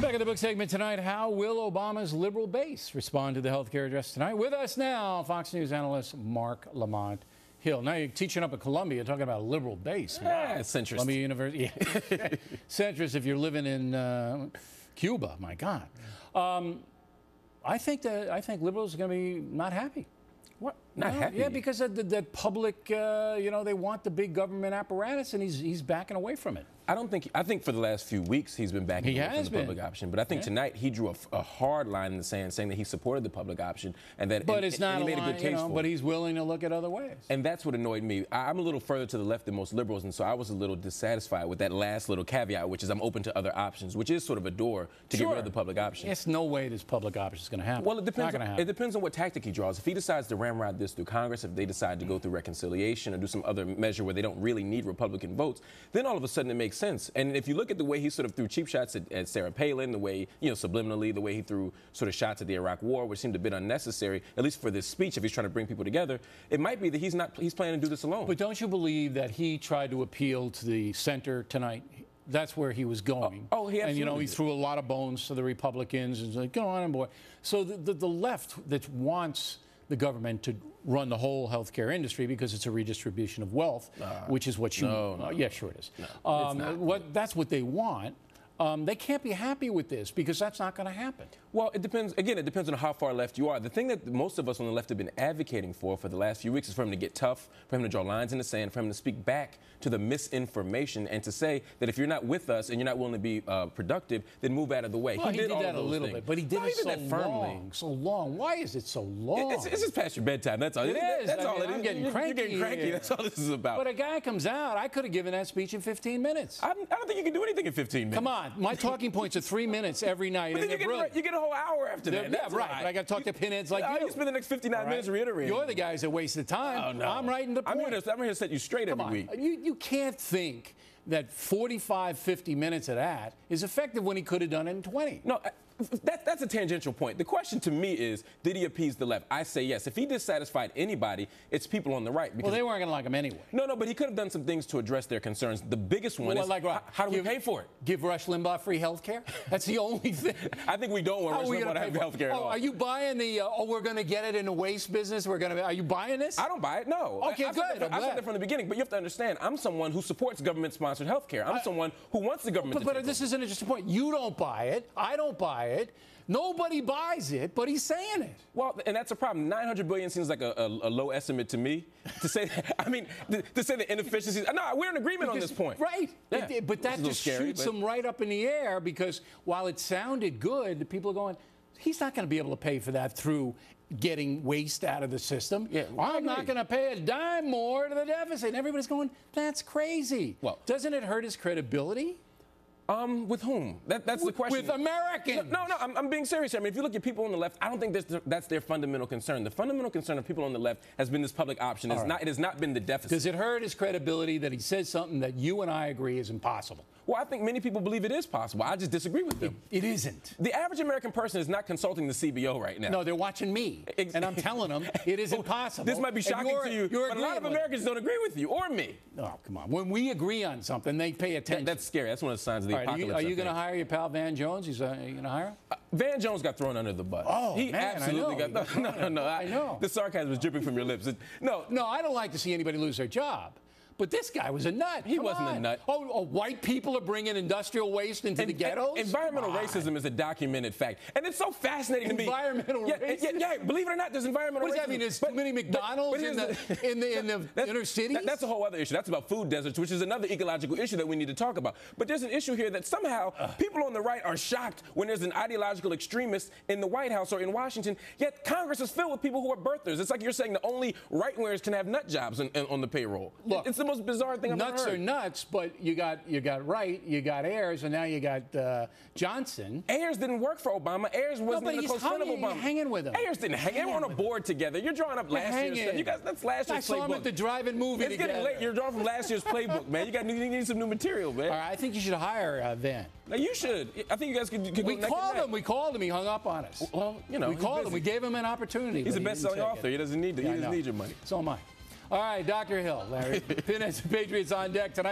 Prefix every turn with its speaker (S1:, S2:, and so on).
S1: Back at the book segment tonight, how will Obama's liberal base respond to the health care address tonight? With us now, Fox News analyst Marc Lamont Hill. Now you're teaching up at Columbia, talking about a liberal base.
S2: Wow. Centrist.
S1: Columbia University. Centrist if you're living in Cuba, my God. I think liberals are going to be not happy.
S2: What? Not happy?
S1: Yeah, because of the public, they want the big government apparatus, and he's backing away from it.
S2: I think for the last few weeks he's been backing away from the public option, but I think tonight he drew a hard line in the sand, saying that he supported the public option and that
S1: it's not he made a good case for it. But he's willing to look at other ways.
S2: And that's what annoyed me. I'm a little further to the left than most liberals, and so I was a little dissatisfied with that last little caveat, which is I'm open to other options, which is sort of a door to get rid of the public option.
S1: It's no way this public option is going to happen.
S2: Well, it depends. It depends on what tactic he draws. If he decides to ramrod this through Congress, if they decide to go through reconciliation or do some other measure where they don't really need Republican votes, then all of a sudden it makes sense. And if you look at the way he sort of threw cheap shots at Sarah Palin, the way, subliminally, the way he threw sort of shots at the Iraq War, which seemed a bit unnecessary, at least for this speech, if he's trying to bring people together, it might be that he's planning to do this alone.
S1: But don't you believe that he tried to appeal to the center tonight? That's where he was going.
S2: Oh, he absolutely
S1: And, he threw a lot of bones to the Republicans and like, go on, boy. So the left that wants the government to run the whole healthcare industry because it's a redistribution of wealth, which is what you...
S2: No.
S1: Yeah, sure it is.
S2: No, it's not.
S1: That's what they want. They can't be happy with this because that's not going to happen.
S2: Well, it depends. Again, it depends on how far left you are. The thing that most of us on the left have been advocating for the last few weeks is for him to get tough, for him to draw lines in the sand, for him to speak back to the misinformation and to say that if you're not with us and you're not willing to be productive, then move out of the way.
S1: Well, he did
S2: all
S1: that
S2: of
S1: a little bit, but he did it so
S2: firmly.
S1: So long. Why is it so long?
S2: It's just past your bedtime. That's all.
S1: It is.
S2: That's all it is.
S1: I'm getting cranky.
S2: You're getting cranky. That's all this is about.
S1: But a guy comes out. I could have given that speech in 15 minutes.
S2: I don't think you can do anything in 15 minutes.
S1: Come on. My talking points are 3 minutes every night.
S2: But then you get a whole hour after that.
S1: Yeah, right. But I got to talk to pinheads like you.
S2: You spend the next 59 minutes reiterating.
S1: You're the guys that waste the time.
S2: Oh, no.
S1: I'm writing the point.
S2: I'm here to set you straight every week.
S1: You can't think that 45, 50 minutes of that is effective when he could have done it in 20.
S2: No, that's a tangential point. The question to me is, did he appease the left? I say yes. If he dissatisfied anybody, it's people on the right.
S1: Well, they weren't going to like him anyway.
S2: No, but he could have done some things to address their concerns. The biggest one is, how do we pay for it?
S1: Give Rush Limbaugh free health care? That's the only thing.
S2: I think we don't want Rush Limbaugh to have health care at all.
S1: Are you buying the, we're going to get it in the waste business? Are you buying this?
S2: I don't buy it, no.
S1: Okay, good.
S2: I said that from the beginning, but you have to understand, I'm someone who supports government-sponsored health care. I'm someone who wants the government to
S1: But this is an interesting point. You don't buy it. I don't buy it. Nobody buys it, but he's saying it.
S2: Well, and that's a problem. $900 billion seems like a low estimate to me. To say, to say the inefficiencies. No, we're in agreement on this point.
S1: Right.
S2: Yeah.
S1: But that just shoots him right up in the air because while it sounded good, the people are going, he's not going to be able to pay for that through getting waste out of the system.
S2: Yeah,
S1: I'm not going to pay a dime more to the deficit. And everybody's going, that's crazy. Well, doesn't it hurt his credibility?
S2: With whom? That's the question.
S1: With Americans.
S2: No, I'm being serious here. I mean, if you look at people on the left, I don't think that's their fundamental concern. The fundamental concern of people on the left has been this public option. It has not been the deficit.
S1: Does it hurt his credibility that he says something that you and I agree is impossible?
S2: Well, I think many people believe it is possible. I just disagree with them.
S1: It isn't.
S2: The average American person is not consulting the CBO right now.
S1: No, they're watching me, and I'm telling them it isn't possible.
S2: This might be shocking to you, but a lot of Americans don't agree with you or me.
S1: Oh, come on. When we agree on something, they pay attention.
S2: That's scary. That's one of the signs of the apocalypse.
S1: Are you going to hire your pal Van Jones? Are you going to hire him?
S2: Van Jones got thrown under the bus.
S1: Oh,
S2: he
S1: man,
S2: absolutely
S1: I know.
S2: got. No.
S1: I know.
S2: The sarcasm was dripping from your lips. No,
S1: I don't like to see anybody lose their job. But this guy was a nut.
S2: He wasn't a nut.
S1: Oh, white people are bringing industrial waste into the ghettos?
S2: Environmental racism is a documented fact. And it's so fascinating to me.
S1: Environmental racism?
S2: Yeah, believe it or not, there's environmental racism.
S1: What does that mean? There's too many McDonald's in the inner cities?
S2: That's a whole other issue. That's about food deserts, which is another ecological issue that we need to talk about. But there's an issue here that somehow people on the right are shocked when there's an ideological extremist in the White House or in Washington, yet Congress is filled with people who are birthers. It's like you're saying the only right-wingers can have nut jobs on the payroll. Look, it's the most bizarre thing I've ever heard.
S1: Nuts are nuts, but you got Wright, you got Ayers, and now you got Johnson.
S2: Ayers didn't work for Obama. Ayers wasn't in the close friend of Obama.
S1: He's hanging with him.
S2: Ayers didn't hang. They were on a board together. You're drawing up last year's stuff. You guys, that's last year's playbook.
S1: I saw him at the drive-in movie
S2: It's getting late. You're drawing from last year's playbook, man. You need some new material, man.
S1: All right, I think you should hire Van.
S2: Now, you should. I think you guys could
S1: We called him. He hung up on us.
S2: Well,
S1: we called him. We gave him an opportunity.
S2: He's a best-selling author. He doesn't need your money.
S1: So am I. All right, Dr. Hill, Larry. Pinheads and Patriots on deck tonight.